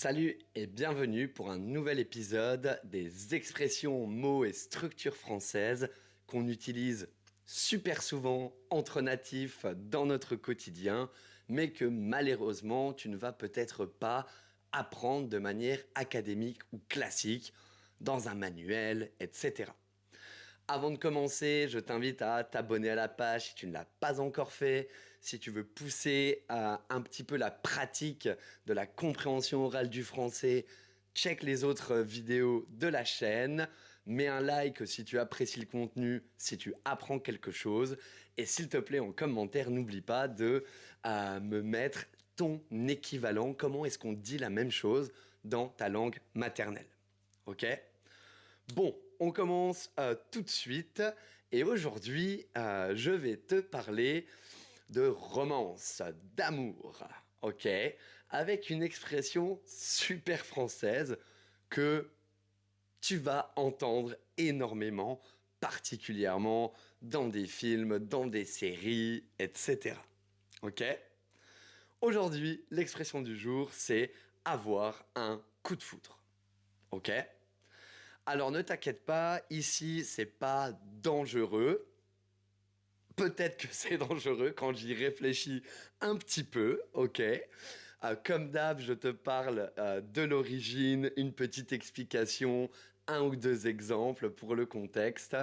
Salut et bienvenue pour un nouvel épisode des expressions, mots et structures françaises qu'on utilise super souvent entre natifs dans notre quotidien, mais que malheureusement tu ne vas peut-être pas apprendre de manière académique ou classique dans un manuel, etc. Avant de commencer, je t'invite à t'abonner à la page si tu ne l'as pas encore fait. Si tu veux pousser un petit peu la pratique de la compréhension orale du français, check les autres vidéos de la chaîne. Mets un like si tu apprécies le contenu, si tu apprends quelque chose. Et s'il te plaît, en commentaire, n'oublie pas de me mettre ton équivalent. Comment est-ce qu'on dit la même chose dans ta langue maternelle? Ok? Bon, on commence tout de suite et aujourd'hui, je vais te parler de romance, d'amour, ok? Avec une expression super française que tu vas entendre énormément, particulièrement dans des films, dans des séries, etc. Ok? Aujourd'hui, l'expression du jour, c'est avoir un coup de foudre. Ok? Alors ne t'inquiète pas, ici c'est pas dangereux. Peut-être que c'est dangereux quand j'y réfléchis un petit peu, ok. Comme d'hab, je te parle de l'origine, une petite explication, un ou deux exemples pour le contexte,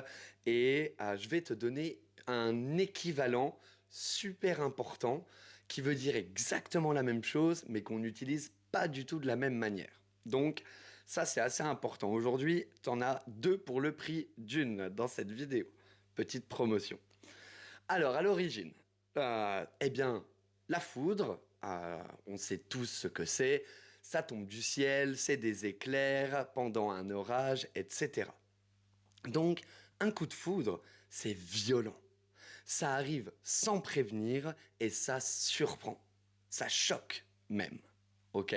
et je vais te donner un équivalent super important qui veut dire exactement la même chose, mais qu'on n'utilise pas du tout de la même manière. Donc, ça, c'est assez important. Aujourd'hui, tu en as deux pour le prix d'une dans cette vidéo. Petite promotion. Alors, à l'origine, eh bien, la foudre, on sait tous ce que c'est. Ça tombe du ciel, c'est des éclairs pendant un orage, etc. Donc, un coup de foudre, c'est violent. Ça arrive sans prévenir et ça surprend. Ça choque même. Ok?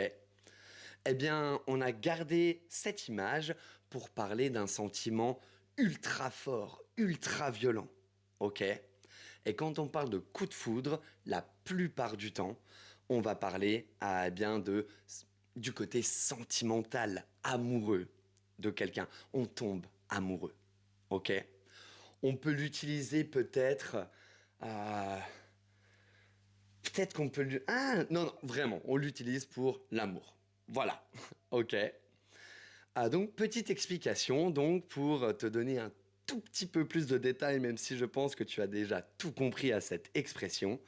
Eh bien, on a gardé cette image pour parler d'un sentiment ultra fort, ultra violent. Ok? Et quand on parle de coup de foudre, la plupart du temps, on va parler du côté sentimental, amoureux de quelqu'un. On tombe amoureux. Ok? On peut l'utiliser peut-être. euh, Peut-être qu'on peut lui... Ah, non, non, vraiment, on l'utilise pour l'amour. Voilà, ok. Donc, petite explication, donc, pour te donner un tout petit peu plus de détails, même si je pense que tu as déjà tout compris à cette expression,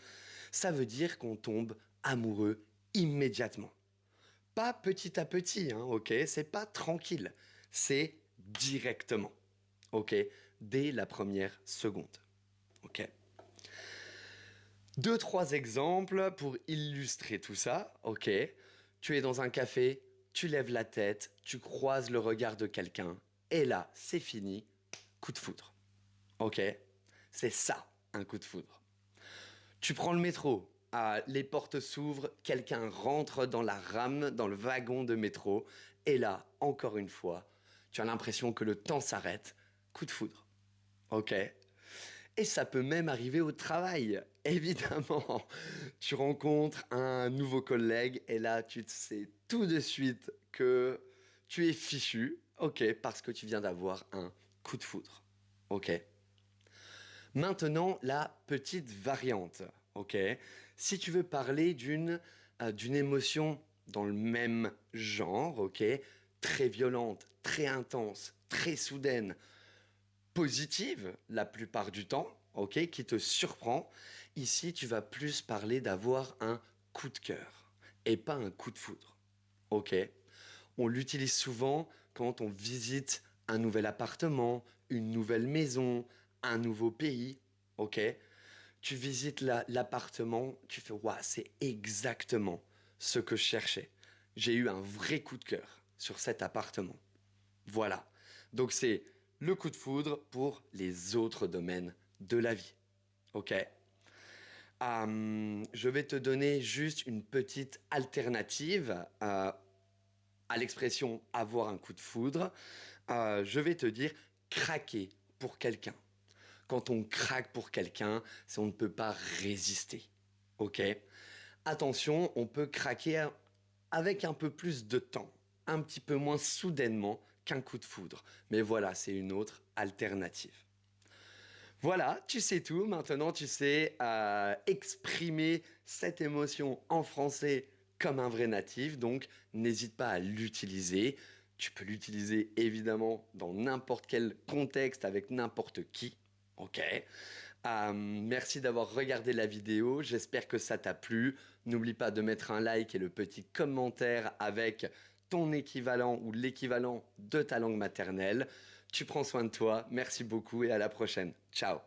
ça veut dire qu'on tombe amoureux immédiatement. Pas petit à petit, hein, ok? C'est pas tranquille, c'est directement, ok? Dès la première seconde, ok? Deux, trois exemples pour illustrer tout ça, ok? Tu es dans un café, tu lèves la tête, tu croises le regard de quelqu'un, et là, c'est fini, coup de foudre, ok? C'est ça, un coup de foudre. Tu prends le métro, les portes s'ouvrent, quelqu'un rentre dans la rame, dans le wagon de métro, et là, encore une fois, tu as l'impression que le temps s'arrête, coup de foudre, ok? Et ça peut même arriver au travail. Évidemment, tu rencontres un nouveau collègue et là, tu te sais tout de suite que tu es fichu, ok, parce que tu viens d'avoir un coup de foudre, ok. Maintenant, la petite variante, ok. Si tu veux parler d'une émotion dans le même genre, ok, très violente, très intense, très soudaine, positive la plupart du temps, ok, qui te surprend. Ici, tu vas plus parler d'avoir un coup de cœur et pas un coup de foudre, ok. On l'utilise souvent quand on visite un nouvel appartement, une nouvelle maison, un nouveau pays, ok. Tu visites l'appartement, tu fais waouh, c'est exactement ce que je cherchais. J'ai eu un vrai coup de cœur sur cet appartement. Voilà. Donc c'est le coup de foudre pour les autres domaines de la vie. Ok. Je vais te donner juste une petite alternative à l'expression avoir un coup de foudre. Je vais te dire craquer pour quelqu'un. Quand on craque pour quelqu'un, c'est on ne peut pas résister. Ok. Attention, on peut craquer avec un peu plus de temps, un petit peu moins soudainement qu'un coup de foudre. Mais voilà, c'est une autre alternative. Voilà, tu sais tout. Maintenant, tu sais exprimer cette émotion en français comme un vrai natif. Donc, n'hésite pas à l'utiliser. Tu peux l'utiliser évidemment dans n'importe quel contexte avec n'importe qui. Ok. Merci d'avoir regardé la vidéo. J'espère que ça t'a plu. N'oublie pas de mettre un like et le petit commentaire avec ton équivalent ou l'équivalent de ta langue maternelle. Tu prends soin de toi. Merci beaucoup et à la prochaine. Ciao.